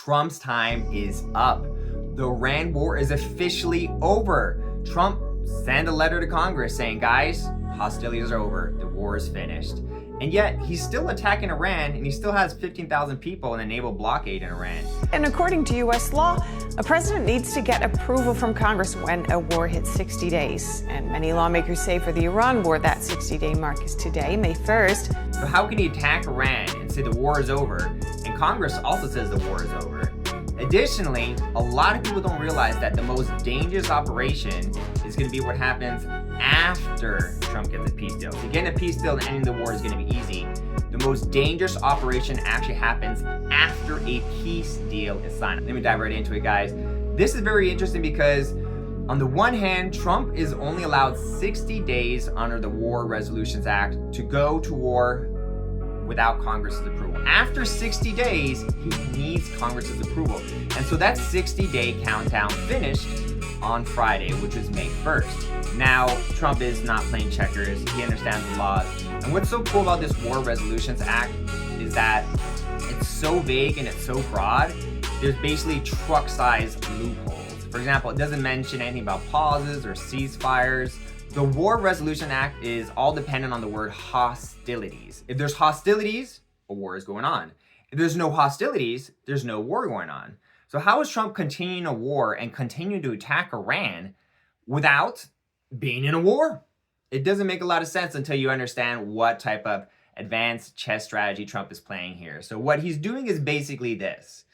Trump's time is up. The Iran war is officially over. Trump sent a letter to Congress saying, guys, hostilities are over. The war is finished. And yet he's still attacking Iran, and he still has 15,000 people in a naval blockade in Iran. And according to U.S. law, a president needs to get approval from Congress when a war hits 60 days. And many lawmakers say for the Iran war, that 60-day mark is today, May 1st. So how can he attack Iran and say the war is over? And Congress also says the war is over. Additionally, a lot of people don't realize that the most dangerous operation is going to be what happens after Trump gets a peace deal. So getting a peace deal and ending the war is going to be easy. The most dangerous operation actually happens after a peace deal is signed. Let me dive right into it, guys. This is very interesting because on the one hand, Trump is only allowed 60 days under the War Resolutions Act to go to war without Congress's approval. After 60 days, he needs Congress's approval. And so that 60-day countdown finished on Friday, which was May 1st. Now, Trump is not playing checkers. He understands the laws. And what's so cool about this War Resolutions Act is that it's so vague and it's so broad. There's basically truck-sized loopholes. For example, it doesn't mention anything about pauses or ceasefires. The War Resolution Act is all dependent on the word hostilities. If there's hostilities, a war is going on. If there's no hostilities, there's no war going on. So how is Trump continuing a war and continuing to attack Iran without being in a war? It doesn't make a lot of sense until you understand what type of advanced chess strategy Trump is playing here. So what he's doing is basically this.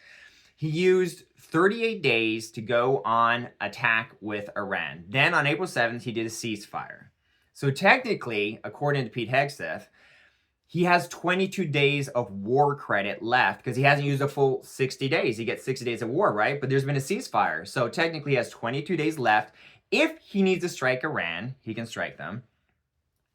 He used 38 days to go on attack with Iran. Then on April 7th, he did a ceasefire. So technically, according to Pete Hegseth, he has 22 days of war credit left because he hasn't used a full 60 days. He gets 60 days of war, right? But there's been a ceasefire. So technically he has 22 days left. If he needs to strike Iran, he can strike them.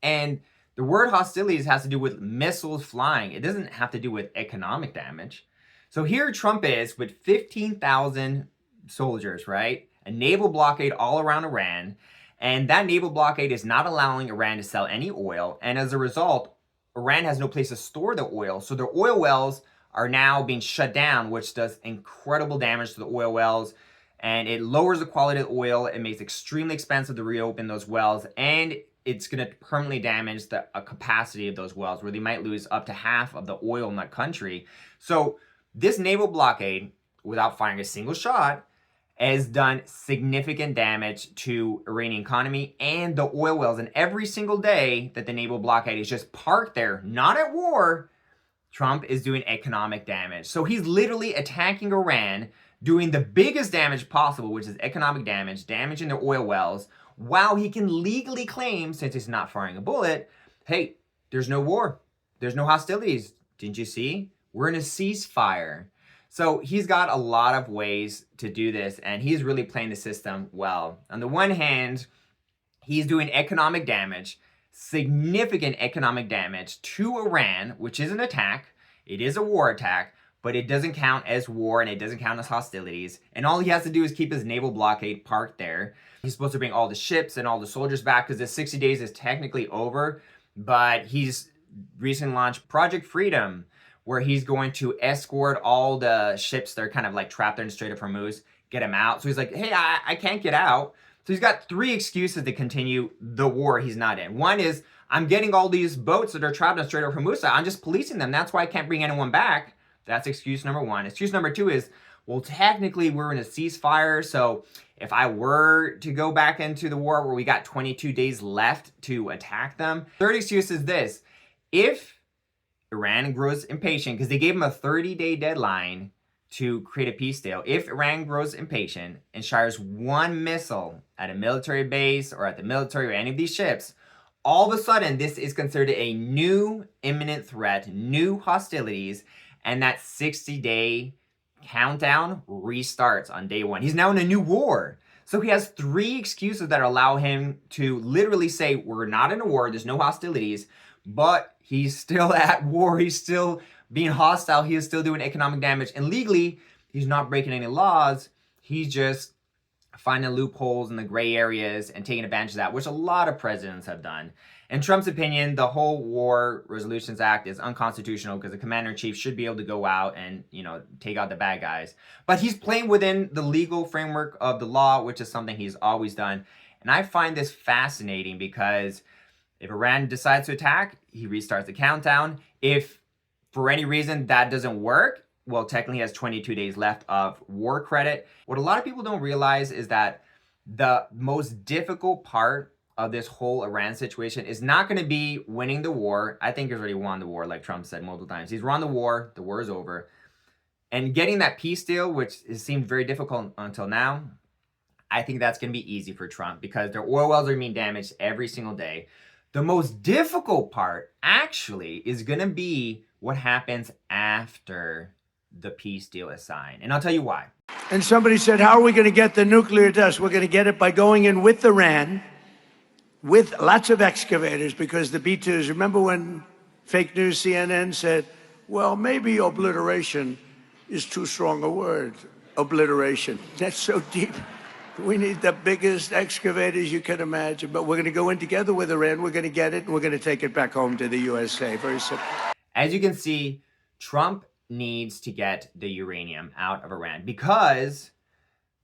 And the word hostilities has to do with missiles flying. It doesn't have to do with economic damage. So here Trump is with 15,000 soldiers, right? A naval blockade all around Iran. And that naval blockade is not allowing Iran to sell any oil. And as a result, Iran has no place to store the oil. So their oil wells are now being shut down, which does incredible damage to the oil wells. And it lowers the quality of the oil. It makes it extremely expensive to reopen those wells. And it's going to permanently damage the capacity of those wells, where they might lose up to half of the oil in that country. So this naval blockade, without firing a single shot, has done significant damage to Iranian economy and the oil wells. And every single day that the naval blockade is just parked there, not at war, Trump is doing economic damage. So he's literally attacking Iran, doing the biggest damage possible, which is economic damage, damaging their oil wells, while he can legally claim, since he's not firing a bullet, hey, there's no war. There's no hostilities. Didn't you see? We're in a ceasefire. So he's got a lot of ways to do this, and he's really playing the system well. On the one hand, he's doing economic damage, significant economic damage to Iran, which is an attack. It is a war attack, but it doesn't count as war and it doesn't count as hostilities. And all he has to do is keep his naval blockade parked there. He's supposed to bring all the ships and all the soldiers back because the 60 days is technically over, but he's recently launched Project Freedom, where he's going to escort all the ships that are kind of like trapped there in the Strait of Hormuz, get them out. So he's like, hey, I can't get out. So he's got 3 excuses to continue the war he's not in. One is, I'm getting all these boats that are trapped in the Strait of Hormuz. I'm just policing them. That's why I can't bring anyone back. That's excuse number 1. Excuse number 2 is, well, technically we're in a ceasefire. So if I were to go back into the war where we got 22 days left to attack them. Third excuse is this. If Iran grows impatient, because they gave him a 30-day deadline to create a peace deal. If Iran grows impatient and fires one missile at a military base or at the military or any of these ships, all of a sudden this is considered a new imminent threat, new hostilities, and that 60-day countdown restarts on day 1. He's now in a new war. So he has 3 excuses that allow him to literally say, we're not in a war, there's no hostilities, but he's still at war. He's still being hostile. He is still doing economic damage. And legally, he's not breaking any laws. He's just finding loopholes in the gray areas and taking advantage of that, which a lot of presidents have done. In Trump's opinion, the whole War Resolutions Act is unconstitutional because the commander-in-chief should be able to go out and, take out the bad guys. But he's playing within the legal framework of the law, which is something he's always done. And I find this fascinating because if Iran decides to attack, he restarts the countdown. If for any reason that doesn't work, well, technically he has 22 days left of war credit. What a lot of people don't realize is that the most difficult part of this whole Iran situation is not going to be winning the war. I think he's already won the war, like Trump said multiple times. He's won the war is over. And getting that peace deal, which has seemed very difficult until now, I think that's going to be easy for Trump because their oil wells are being damaged every single day. The most difficult part, actually, is going to be what happens after the peace deal is signed. And I'll tell you why. And somebody said, how are we going to get the nuclear dust? We're going to get it by going in with Iran, with lots of excavators, because the B-2s, remember when fake news CNN said, well, maybe obliteration is too strong a word, obliteration. That's so deep. We need the biggest excavators you can imagine, but we're going to go in together with Iran, we're going to get it, and we're going to take it back home to the USA. Very simple. As you can see, Trump needs to get the uranium out of Iran because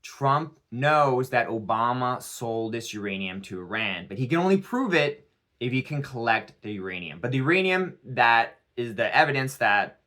Trump knows that Obama sold this uranium to Iran, but he can only prove it if he can collect the uranium. But the uranium that is the evidence that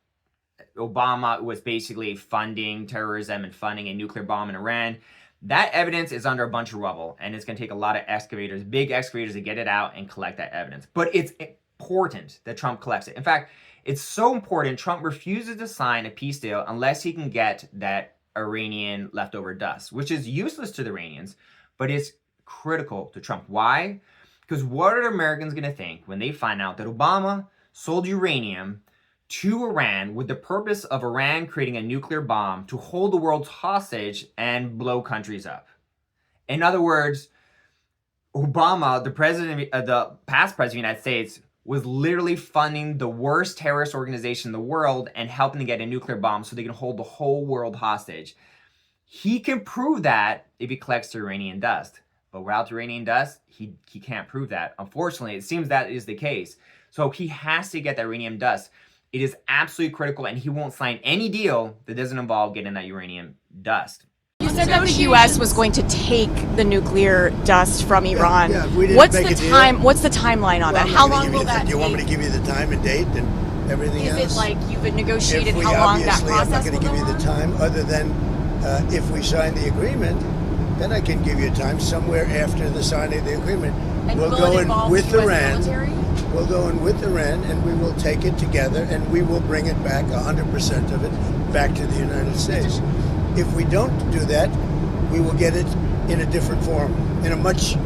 Obama was basically funding terrorism and funding a nuclear bomb in Iran, that evidence is under a bunch of rubble, and it's going to take a lot of excavators, big excavators, to get it out and collect that evidence. But it's important that Trump collects it. In fact, it's so important, Trump refuses to sign a peace deal unless he can get that Iranian leftover dust, which is useless to the Iranians, but it's critical to Trump. Why? Because what are Americans going to think when they find out that Obama sold uranium to Iran with the purpose of Iran creating a nuclear bomb to hold the world hostage and blow countries up? In other words, Obama, the past president of the United States, was literally funding the worst terrorist organization in the world and helping to get a nuclear bomb so they can hold the whole world hostage. He can prove that if he collects the Iranian dust. But without the Iranian dust, he can't prove that. Unfortunately, it seems that is the case. So he has to get that uranium dust. It is absolutely critical, and he won't sign any deal that doesn't involve getting that uranium dust. You said that the U.S. was going to take the nuclear dust from Iran. Yeah, we didn't What's make the a deal. time? What's the timeline on that? How long will that take? Do you want me take? to give you the time and date and everything else? Is it like you've negotiated If we how long that obviously, process I'm not going will to give go you the on? time other than if we sign the agreement, then I can give you time somewhere after the signing of the agreement. And we'll will go it in involve with the US Iran. military? We'll go in with Iran and we will take it together and we will bring it back, 100% of it, back to the United States. If we don't do that, we will get it in a different form, in a much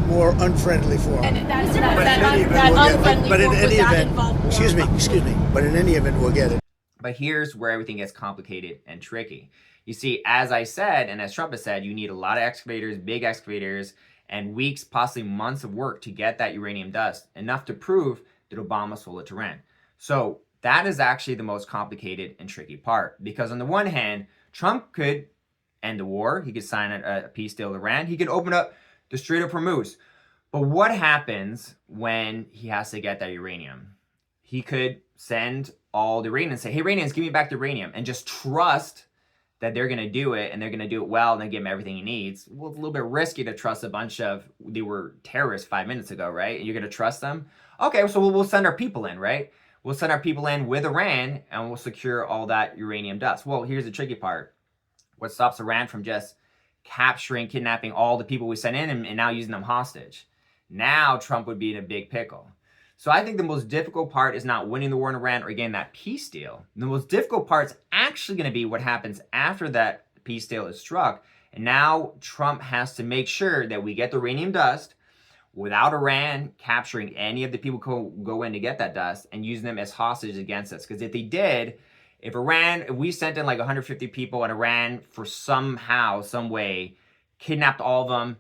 more unfriendly form. And that But unfriendly in form, any would that event, involve war? excuse me. But in any event, we'll get it. But here's where everything gets complicated and tricky. You see, as I said, and as Trump has said, you need a lot of excavators, big excavators, and weeks, possibly months of work to get that uranium dust, enough to prove that Obama sold it to Iran. So that is actually the most complicated and tricky part. Because on the one hand, Trump could end the war. He could sign a peace deal with Iran. He could open up the Strait of Hormuz. But what happens when he has to get that uranium? He could send all the Iranians, say, hey, Iranians, give me back the uranium, and just trust that they're going to do it, and they're going to do it well, and then give him everything he needs. Well, it's a little bit risky to trust a bunch of, they were terrorists 5 minutes ago, right? And you're going to trust them? Okay, so we'll send our people in, right? We'll send our people in with Iran, and we'll secure all that uranium dust. Well, here's the tricky part. What stops Iran from just capturing, kidnapping all the people we sent in and now using them hostage? Now Trump would be in a big pickle. So I think the most difficult part is not winning the war in Iran or getting that peace deal. The most difficult part is actually going to be what happens after that peace deal is struck. And now Trump has to make sure that we get the uranium dust without Iran capturing any of the people who go in to get that dust and using them as hostages against us. Because if they did, if we sent in like 150 people and Iran for somehow, some way, kidnapped all of them,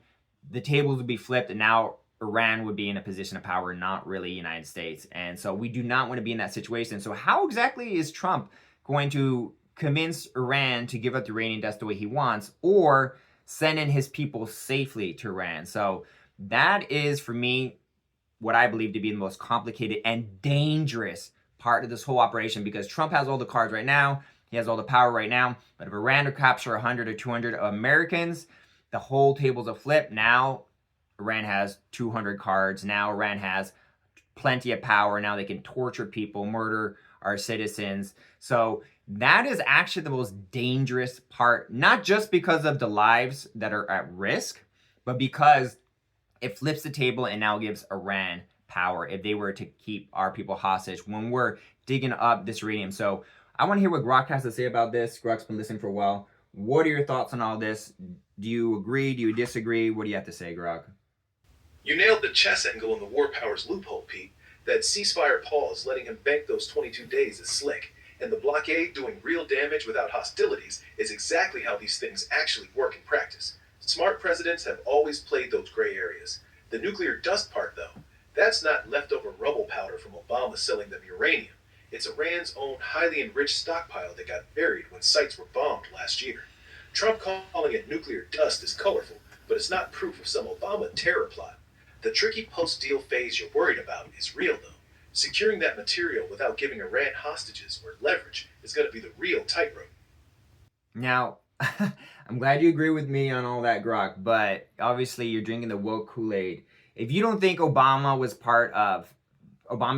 the tables would be flipped and now Iran would be in a position of power, not really the United States. And so we do not want to be in that situation. So how exactly is Trump going to convince Iran to give up the uranium dust the way he wants or send in his people safely to Iran? So that is, for me, what I believe to be the most complicated and dangerous part of this whole operation, because Trump has all the cards right now. He has all the power right now. But if Iran to capture 100 or 200 Americans, the whole table's a flip. Now Iran has 200 cards. Now Iran has plenty of power. Now they can torture people, murder our citizens. So that is actually the most dangerous part, not just because of the lives that are at risk, but because it flips the table and now gives Iran power if they were to keep our people hostage when we're digging up this uranium. So I want to hear what Grok has to say about this. Grok's been listening for a while. What are your thoughts on all this? Do you agree? Do you disagree? What do you have to say, Grok? You nailed the chess angle in the war powers loophole, Pete. That ceasefire pause, letting him bank those 22 days, is slick. And the blockade doing real damage without hostilities is exactly how these things actually work in practice. Smart presidents have always played those gray areas. The nuclear dust part, though, that's not leftover rubble powder from Obama selling them uranium. It's Iran's own highly enriched stockpile that got buried when sites were bombed last year. Trump calling it nuclear dust is colorful, but it's not proof of some Obama terror plot. The tricky post-deal phase you're worried about is real, though. Securing that material without giving Iran hostages or leverage is going to be the real tightrope. Now, I'm glad you agree with me on all that, Grok, but obviously you're drinking the woke Kool-Aid. If you don't think Obama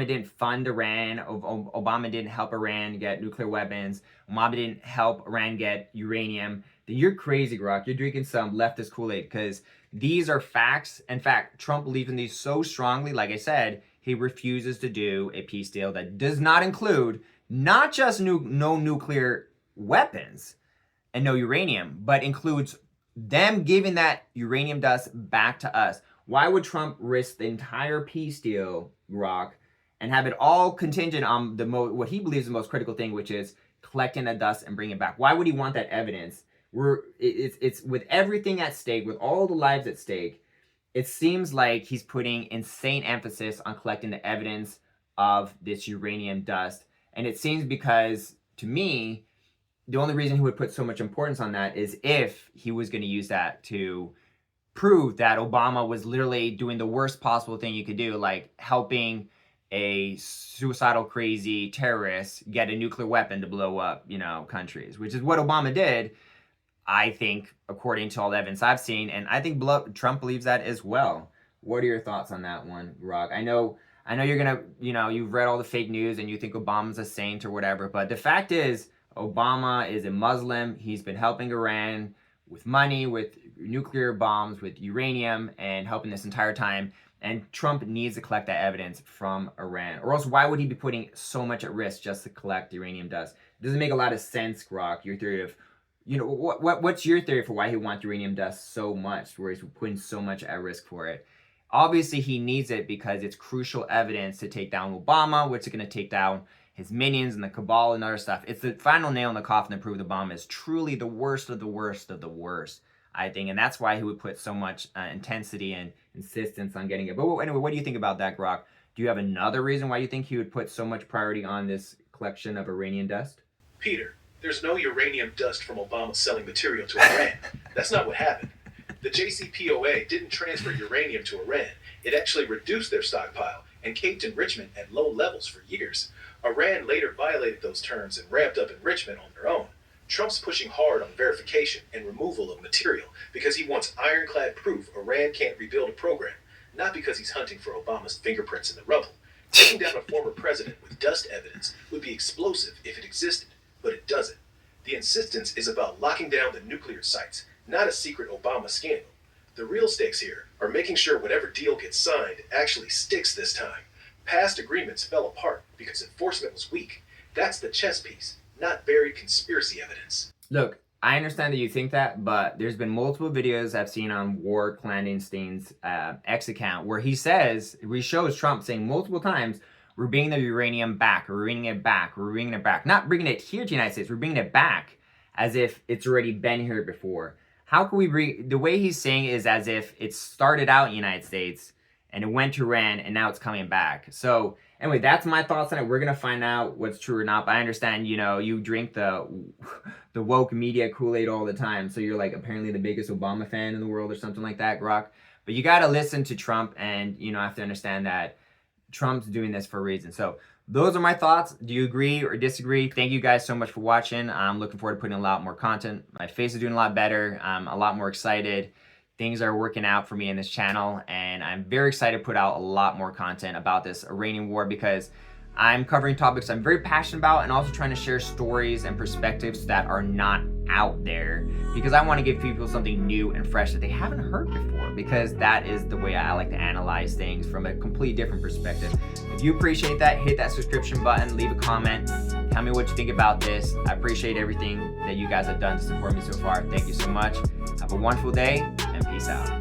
didn't fund Iran, Obama didn't help Iran get nuclear weapons, Obama didn't help Iran get uranium, then you're crazy, Grok. You're drinking some leftist Kool-Aid, because these are facts. In fact, Trump believes in these so strongly, like I said, he refuses to do a peace deal that does not include not just no nuclear weapons and no uranium, but includes them giving that uranium dust back to us. Why would Trump risk the entire peace deal, Grok, and have it all contingent on what he believes is the most critical thing, which is collecting the dust and bringing it back? Why would he want that evidence? It's with everything at stake, with all the lives at stake. It seems like he's putting insane emphasis on collecting the evidence of this uranium dust. And it seems because, to me, the only reason he would put so much importance on that is if he was going to use that to prove that Obama was literally doing the worst possible thing you could do, like helping a suicidal, crazy terrorist get a nuclear weapon to blow up, countries, which is what Obama did, I think, according to all the evidence I've seen. And I think Trump believes that as well. What are your thoughts on that one, Grok? I know you're going to, you've read all the fake news and you think Obama's a saint or whatever, but the fact is, Obama is a Muslim. He's been helping Iran with money, with nuclear bombs, with uranium, and helping this entire time. And Trump needs to collect that evidence from Iran. Or else why would he be putting so much at risk just to collect uranium dust? It doesn't make a lot of sense, Grok. Your theory of, what's your theory for why he wants uranium dust so much, where he's putting so much at risk for it? Obviously, he needs it because it's crucial evidence to take down Obama, which is going to take down his minions and the cabal and other stuff. It's the final nail in the coffin to prove Obama is truly the worst of the worst of the worst, I think. And that's why he would put so much intensity and insistence on getting it. But anyway, what do you think about that, Grok? Do you have another reason why you think he would put so much priority on this collection of Iranian dust? Peter, there's no uranium dust from Obama selling material to Iran. That's not what happened. The JCPOA didn't transfer uranium to Iran. It actually reduced their stockpile and kept enrichment at low levels for years. Iran later violated those terms and ramped up enrichment on their own. Trump's pushing hard on verification and removal of material because he wants ironclad proof Iran can't rebuild a program, not because he's hunting for Obama's fingerprints in the rubble. Taking down a former president with dust evidence would be explosive if it existed, but it doesn't. The insistence is about locking down the nuclear sites, not a secret Obama scandal. The real stakes here are making sure whatever deal gets signed actually sticks this time. Past agreements fell apart because enforcement was weak. That's the chess piece, not buried conspiracy evidence. Look, I understand that you think that, but there's been multiple videos I've seen on War Clandestine's X account where he shows Trump saying multiple times, we're bringing the uranium back, we're bringing it back, we're bringing it back. Not bringing it here to the United States, we're bringing it back as if it's already been here before. How can we bring, the way he's saying is as if it started out in the United States and it went to Iran and now it's coming back. So anyway, that's my thoughts on it. We're going to find out what's true or not. But I understand, you drink the woke media Kool-Aid all the time. So you're like apparently the biggest Obama fan in the world or something like that, Grok. But you got to listen to Trump, and you know, have to understand that Trump's doing this for a reason. So those are my thoughts. Do you agree or disagree? Thank you guys so much for watching. I'm looking forward to putting a lot more content. My face is doing a lot better. I'm a lot more excited. Things are working out for me in this channel, and I'm very excited to put out a lot more content about this Iranian war, because I'm covering topics I'm very passionate about, and also trying to share stories and perspectives that are not out there, because I want to give people something new and fresh that they haven't heard before, because that is the way I like to analyze things, from a completely different perspective. If you appreciate that, hit that subscription button, leave a comment, tell me what you think about this. I appreciate everything that you guys have done to support me so far. Thank you so much. Have a wonderful day, and peace out.